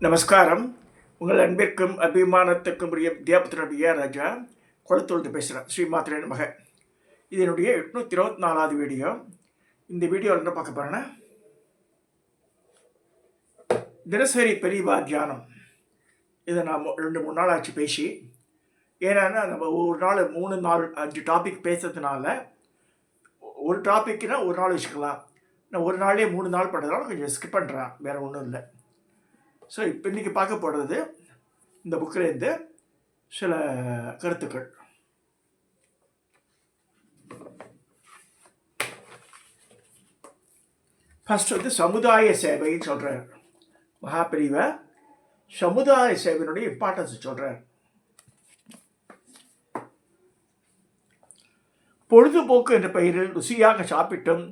நமஸ்காரம். உங்கள் அன்பிற்கும் அபிமானத்திற்கும் உரிய வித்யாபுத்திரனுடைய ராஜா குளத்தூர்ந்து பேசுகிறேன். ஸ்ரீமாத்திரே நமக. இது என்னுடைய 824வது வீடியோ. இந்த வீடியோவில் என்ன பார்க்க போகிறேன்னா, தினசரி பெரியவா தியானம். இதை நான் 2-3 நாள் ஆச்சு பேசி. ஏன்னா நம்ம ஒரு நாள் 3-4-5 டாபிக் பேசுறதுனால ஒரு டாபிக்னா ஒரு நாள் வச்சுக்கலாம். நான் ஒரு நாளே 3 நாள் பண்ணுறதுனால கொஞ்சம் ஸ்கிப் பண்ணுறேன், வேறு ஒன்றும் இல்லை. ஸோ இப்போ இன்றைக்கி பார்க்க போடுறது இந்த புக்கிலேருந்து சில கருத்துக்கள். ஃபஸ்ட் சமுதாய சேவைன்னு சொல்கிறார் மகாபிரிவை. சமுதாய சேவையினுடைய இம்பார்ட்டன்ஸ் சொல்கிறார். பொழுதுபோக்கு என்ற பெயரில் ருசியாக சாப்பிட்டும்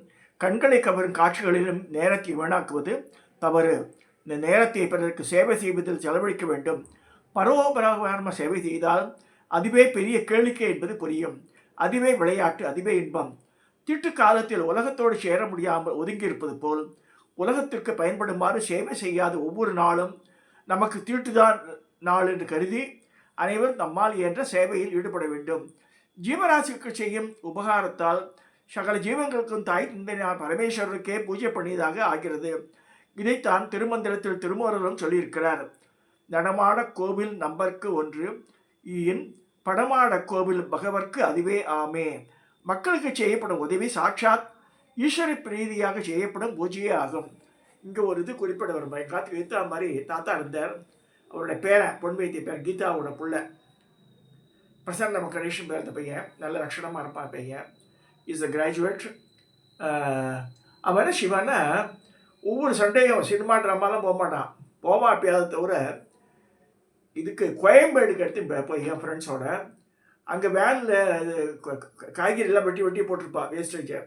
கண்களை கவரும் காட்சிகளிலும் நேரத்தை வீணாக்குவது தவறு. இந்த நேரத்தை பிறருக்கு சேவை செய்வதில் செலவழிக்க வேண்டும். பரோபராம சேவை செய்தால் அதுவே பெரிய கேளிக்கை என்பது புரியும். அதுவே விளையாட்டு, அதுவே இன்பம். தீட்டு காலத்தில் உலகத்தோடு சேர முடியாமல் ஒதுங்கியிருப்பது போல் உலகத்திற்கு பயன்படுமாறு சேவை செய்யாத ஒவ்வொரு நாளும் நமக்கு தீட்டுதான் நாள் என்று கருதி அனைவரும் நம்மால் என்ற சேவையில் ஈடுபட வேண்டும். ஜீவராசிக்கு செய்யும் உபகாரத்தால் சகல ஜீவங்களுக்கும் தாய் தந்தையான பரமேஸ்வரருக்கே பூஜை பண்ணியதாக ஆகிறது. இதைத்தான் திருமந்திரத்தில் திருமூலரும் சொல்லியிருக்கிறார். நடமாட கோவில் நம்பர்க்கு 1 ஈயின் படமாட கோவில் பகவர்க்கு அதுவே ஆமே. மக்களுக்கு செய்யப்படும் உதவி சாட்சாத் ஈஸ்வர பிரீதியாக செய்யப்படும் பூஜையே ஆகும். இங்கே ஒரு இது குறிப்பிட வரும். காத்துக்கு கீதா மாதிரி தாத்தா இருந்தார். அவருடைய பேரன், பொன் வைத்திய பேர் கீதாவோட பிள்ளை பிரசன்ன நம்ம கணேஷன் பேர். அந்த பையன் நல்ல லட்சணமாக இருப்பான். பையன் இஸ் அ கிராஜுவேட். அவன் சிவனை ஒவ்வொரு சண்டையும் சினிமா ட்ராமாலாம் போமாட்டியாத தவிர இதுக்கு கோயம்பேடுக்கு எடுத்து போய் என் ஃப்ரெண்ட்ஸோட அங்கே வேனில் இது காய்கறிலாம் வெட்டி போட்டிருப்பா வேஸ்டேஜை.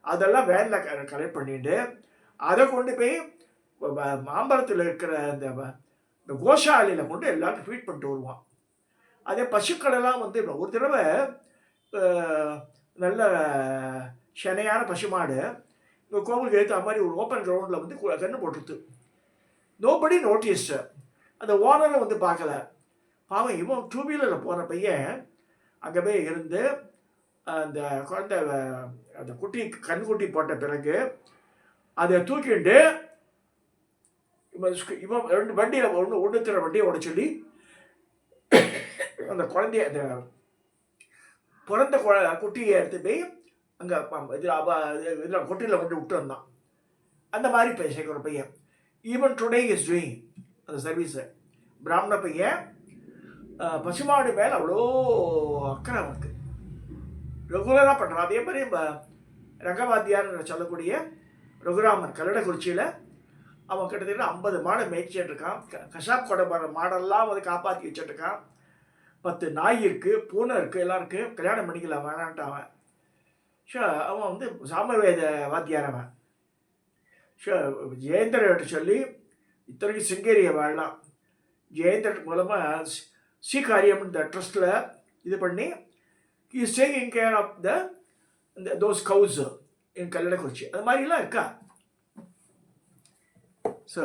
அதெல்லாம் வேனில் கலெக்ட் பண்ணிட்டு அதை கொண்டு போய் மாம்பரத்தில் இருக்கிற இந்த கோஷாலையில் கொண்டு எல்லாருக்கும் ஃபீட் பண்ணிட்டு வருவான். அதே பசுக்களெல்லாம் ஒரு தடவை நல்ல செனையான பசுமாடு இந்த கோவிலுக்கு ஏற்ற மாதிரி ஒரு ஓப்பன் கிரவுண்டில் கன்று போட்டுருது. Nobody noticed. அந்த ஓனரை பார்க்கல. பாவம் இவன் 2 வீலரில் போகிற பையன் அங்கே போய் இருந்து அந்த குழந்தை அந்த கண்குட்டி போட்ட பிறகு அதை தூக்கிட்டு இவன் 2 வண்டியில் ஒன்றுத்திர வண்டியை ஓட சொல்லி அந்த குழந்தைய அந்த பிறந்த குட்டியை எடுத்து போய் அங்கே இதில் கொட்டியில் கொண்டு விட்டு வந்தான். அந்த மாதிரி பேசுகிற ஒரு பையன் ஈவன் டுடே இஸ் டூயிங் அந்த சர்வீஸை. பிராமண பையன் பசுமாடு மேலே அவ்வளோ அக்கறை அவனுக்கு ரெகுலராக பண்ணுறான். அதே மாதிரி ரங்கவாத்தியார் சொல்லக்கூடிய ரகுராமன் கல்லடக்குறிச்சியில் அவன் கிட்டத்தட்ட 50 மாடை மேய்ச்சிட்டு இருக்கான். கசாப் கொடை மாடெல்லாம் காப்பாற்றி வச்சுட்ருக்கான். 10 நாய் இருக்குது, பூனை இருக்குது, எல்லாம் இருக்குது. கல்யாணம் பண்ணிக்கலாம் வேணான்ட்டு அவன். ஷோ அவன் சாமவேத வாத்தியார். அவன் ஷோ ஜெயேந்திரகிட்ட சொல்லி இத்தனைக்கு சிங்கேரியை வாழலாம். ஜெயேந்திர மூலமாக சீகாரியம் இந்த ட்ரஸ்ட்டில் இது பண்ணி is taking care of those cows in கல்லடக்குறிச்சி. அது மாதிரிலாம் இருக்கா. ஸோ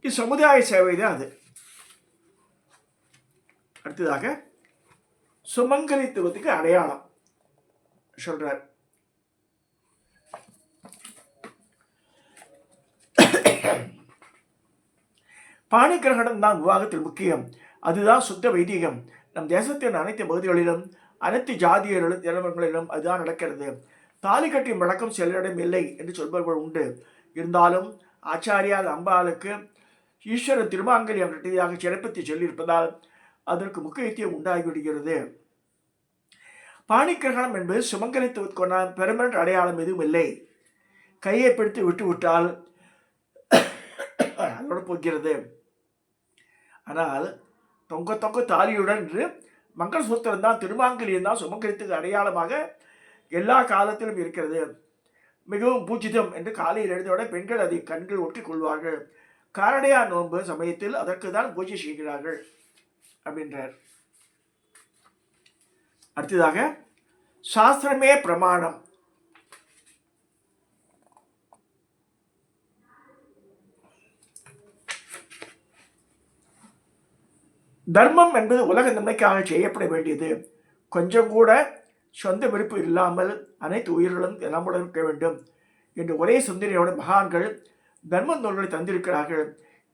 இது சமுதாய சேவை தான் அது. அடுத்ததாக சுமங்கலித்துவத்துக்கு அடையாளம் சொல்றார். பாணி கிரகணம் தான் விவாகத்தில் முக்கியம். அதுதான் சுத்த வைதிகம். நம் தேசத்தின் அனைத்து பகுதிகளிலும் அனைத்து ஜாதியர்களும் நிலவரங்களிலும் அதுதான் நடக்கிறது. தாலி கட்டியும் வழக்கம் சிலரிடம் இல்லை என்று சொல்பவர்கள் உண்டு. இருந்தாலும் ஆச்சாரியார் அம்பாளுக்கு ஈஸ்வரன் திருமாங்கல்யம் கட்டியதாக சிறப்பித்து சொல்லியிருப்பதால் அதற்கு முக்கியத்துவம் உண்டாகிவிடுகிறது. பாணிக்கிரகணம் என்பது சுமங்கலித்துவத்துக்கான பெர்மனன்ட் அடையாளம் எதுவும் இல்லை. கையை பிடித்து விட்டுவிட்டால் அதோடு போகிறது. ஆனால் தொங்க தாலியுடன் மங்கள சூத்திரம் தான், திருமாங்கல்யம் தான் சுமங்கலித்துக்கு அடையாளமாக எல்லா காலத்திலும் இருக்கிறது. மிகவும் பூஜிதம் என்று காலையில் எழுந்தவுட பெண்கள் அதை கண்கள் ஒட்டிக் கொள்வார்கள். காரடையா நோன்பு சமயத்தில் அதற்கு தான் பூஜை செய்கிறார்கள் அப்படின்றார். அடுத்ததாக சாஸ்திரமே பிரமாணம். தர்மம் என்பது உலக நன்மைக்காக செய்யப்பட வேண்டியது. கொஞ்சம் கூட சொந்த விருப்பு இல்லாமல் அனைத்து உயிர்களும் நலமுடன் இருக்க வேண்டும் என்று ஒரே சிந்தனையோட மகான்கள் தர்ம நூல்களை தந்திருக்கிறார்கள்.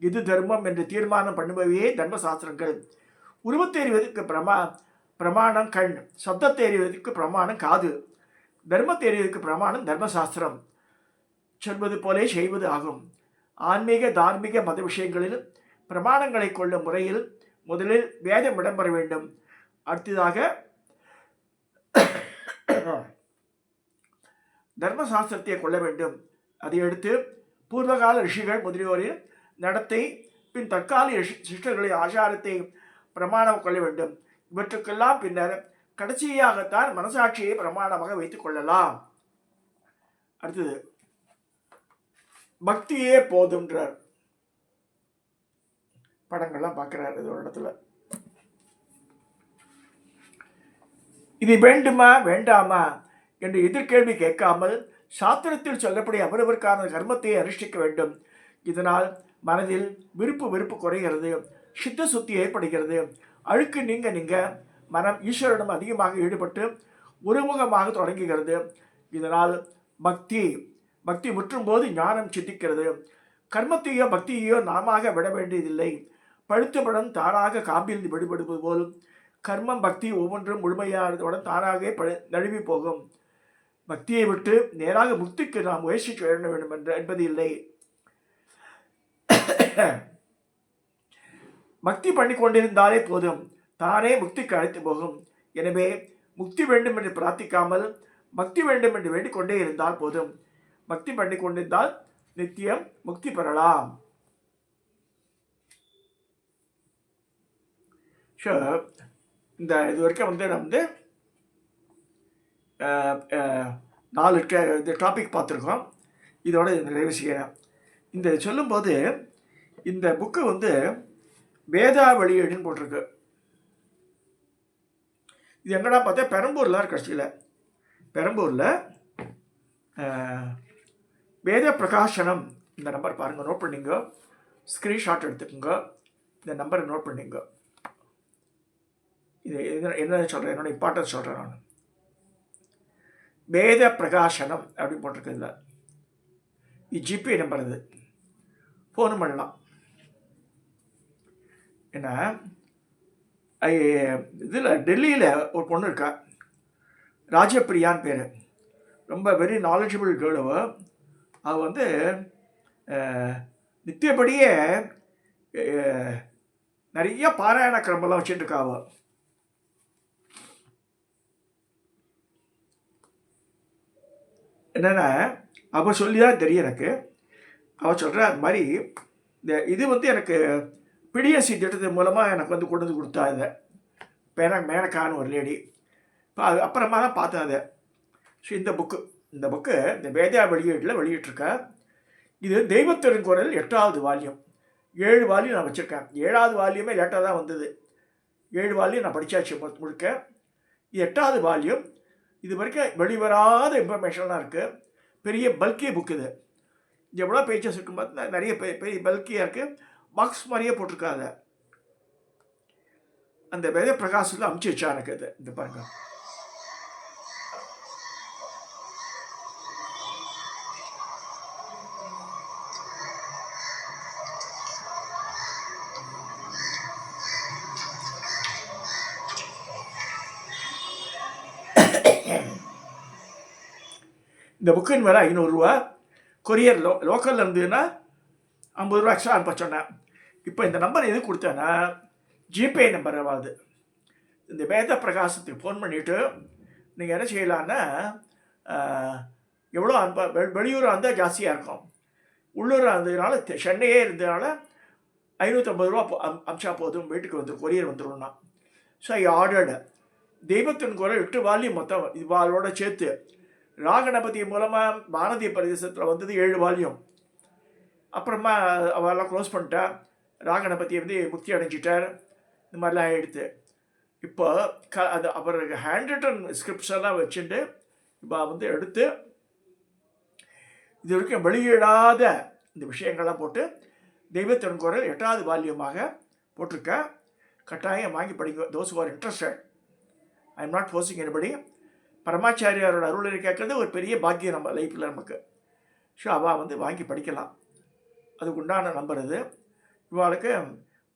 இது தர்மம் என்று தீர்மானம் பண்ணுபவையே தர்ம சாஸ்திரங்கள். உருவத்தெறிவதற்கு பிரமாணம் கண், சப்தத்தெறிவதற்கு பிரமாணம் காது, தர்மத்தெறிவதற்கு பிரமாணம் தர்மசாஸ்திரம். சொல்வது போலே செய்வது ஆகும். ஆன்மீக தார்மீக மத விஷயங்களில் பிரமாணங்களை கொள்ளும் முறையில் முதலில் வேதம் இடம்பெற வேண்டும். அடுத்ததாக தர்மசாஸ்திரத்தை கொள்ள வேண்டும். அதையடுத்து பூர்வகால ரிஷிகள் முதலியோரின் நடத்தை, பின் தற்காலிக சிஷ்டர்களின் ஆச்சாரத்தை பிரமாணம் கொள்ள வேண்டும். இவற்றுக்கெல்லாம் பின்னர் கடைசியாகத்தான் மனசாட்சியை பிரமாணமாக வைத்துக் கொள்ளலாம். அடுத்தது பக்தியே போதுன்றார். படங்கள்லாம் பார்க்கிறார் இது ஒரு இடத்துல. இது வேண்டுமா வேண்டாமா என்று எதிர்கேள்வி கேட்காமல் சாஸ்திரத்தில் சொல்லப்படி அவரவருக்கான கர்மத்தை அனுஷ்டிக்க வேண்டும். இதனால் மனதில் வெறுப்பு குறைகிறது, சித்த சுத்தி ஏற்படுகிறது. அழுக்கு நீங்க மனம் ஈஸ்வரனிடம் அதிகமாக ஈடுபட்டு ஒருமுகமாக தொடங்குகிறது. இதனால் பக்தி முற்றும் போது ஞானம் சித்திக்கிறது. கர்மத்தையோ பக்தியையோ நாம விட வேண்டியதில்லை. பழுத்த படம் தானாக காம்பில் விடுபடுவது போல் கர்மம் பக்தி ஒவ்வொன்றும் முழுமையானதுடன் தானாகவே நழுவி போகும். பக்தியை விட்டு நேராக முக்திக்கு நாம் முயற்சி செய்ய வேண்டும் என்பது இல்லை. பக்தி பண்ணி கொண்டிருந்தாலே போதும், தானே முக்திக்கு அழைத்து போகும். எனவே முக்தி வேண்டும் என்று பிரார்த்திக்காமல் பக்தி வேண்டும் என்று வேண்டிக்கொண்டே இருந்தால் போதும். பக்தி பண்ணி கொண்டிருந்தால் நித்தியம் முக்தி பெறலாம். ஸோ இந்த இது வரைக்கும் நான் 4 டாபிக் பார்த்துருக்கோம். இதோட நிறைவு செய்கிறேன். இந்த சொல்லும்போது இந்த புக்கு வேதா வெளியீடுன்னு போட்டிருக்கு. இது எங்கடா பார்த்தா பெரம்பூரில் கட்சியில் பெரம்பூரில் வேத பிரகாசனம். இந்த நம்பர் பாருங்கள், நோட் பண்ணிங்க, ஸ்க்ரீன்ஷாட் எடுத்துக்கோங்க, இந்த நம்பரை நோட் பண்ணிங்க. இது என்ன சொல்கிறேன், என்னோட இம்பார்ட்டன்ஸ் சொல்கிறேன் நான். வேத பிரகாசனம் அப்படின்னு போட்டிருக்கு. இதில் இது ஜிபே நம்பர், இது ஃபோன் பண்ணலாம். ஏன்னா இதில் டெல்லியில் ஒரு பொண்ணு இருக்கா, ராஜப்பிரியான்னு பேர். ரொம்ப வெரி நாலேஜபிள் கேர்ளுவ. அவள் நித்தியப்படியே நிறைய பாராயண கிரமெல்லாம் வச்சுட்டுருக்கா. அவள் என்னென்னா அவள் சொல்லி தான் தெரியும் எனக்கு. அவள் சொல்கிற அது மாதிரி இது எனக்கு பிடிஎஸ்சி திட்டத்தின் மூலமாக எனக்கு கொண்டு வந்து கொடுத்தா. இதை மேனக்கான்னு ஒரு லேடி. இப்போ அது அப்புறமா தான் பார்த்தேன் அதை. ஸோ இந்த புக்கு இந்த வேதா வெளியீட்டில் வெளியிட்டிருக்கா. இது தெய்வத்தின் குரல் 8வது வால்யூம். 7 வால்யூம் நான் வச்சுருக்கேன். 7வது வால்யூமே லேட்டாக தான் வந்தது. 7 வால்யூம் நான் படித்தாச்சு முழுக்க. இது 8வது வால்யூம். இது வரைக்கும் வெளிவராத இன்ஃபர்மேஷன்லாம் இருக்குது. பெரிய பல்கி புக் இது. எவ்வளோ பேஜஸ் இருக்கும் பார்த்து நிறைய பெரிய பல்கியாக இருக்குது. பாக்ஸ் மாதிரியே போட்டிருக்காங்க. அந்த வேத பிரகாசத்தில் அமுச்சு வச்சா எனக்கு இது. இந்த பாருங்க, இந்த புக்குன்னு வேலை 500 ரூபா. கொரியர் லோக்கலில் இருந்ததுன்னா 50 ரூபா எக்ஸ்ட்ரா அனுப்ப சொன்னேன். இப்போ இந்த நம்பர் எது கொடுத்தேன்னா ஜிபே நம்பர் ஆகுது. இந்த வேத பிரகாசத்துக்கு ஃபோன் பண்ணிவிட்டு நீங்கள் என்ன செய்யலான்னா, எவ்வளோ வெளியூராக இருந்தால் ஜாஸ்தியாக இருக்கும். உள்ளூராக இருந்ததுனால சென்னையே இருந்ததுனால 550 ரூபா அமிச்சா போதும், வீட்டுக்கு கொரியர் வந்துடும்னா. ஸோ ஐ ஆர்டர்டு தெய்வத்தின் குரல் 8 வால்யூம் மொத்தம். இவாளோட சேர்த்து ராகணபதி மூலமாக பாரதிய பிரதேசத்தில் வந்தது 7 வால்யூம். அப்புறமா அவெல்லாம் க்ளோஸ் பண்ணிட்டா. ராகணபதி முக்தி அடைஞ்சிட்டார். இந்த மாதிரிலாம் ஆகிடுது. இப்போ அது அவருக்கு ஹேண்ட் ரிட்டன் ஸ்கிரிப்ட்ஸ் எல்லாம் வச்சுட்டு இப்போ எடுத்து இது வரைக்கும் வெளியிடாத இந்த விஷயங்கள்லாம் போட்டு தெய்வத்தின் குரல் 8வது வால்யூமாக போட்டிருக்கேன். கட்டாயம் வாங்கி படிங்க. Those are interested. I am not forcing anybody. பரமாச்சாரியாரோட அருளை கேட்குறது ஒரு பெரிய பாக்கியம் நம்ம லைஃப்பில் நமக்கு. ஸோ அவள் வாங்கி படிக்கலாம். அதுக்கு உண்டான நம்பர் இது. இவாளுக்கு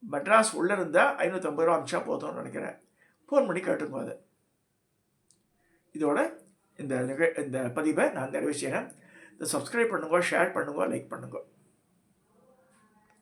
மெட்ராஸ் உள்ளே இருந்தால் 550 ரூபா அமிச்சா போதும்னு நினைக்கிறேன். ஃபோன் பண்ணி கேட்டுங்க. அது இதோட இந்த பதிவை நான் நிறைவு செய்கிறேன். இதை சப்ஸ்கிரைப் பண்ணுங்க, ஷேர் பண்ணுங்க, லைக் பண்ணுங்க.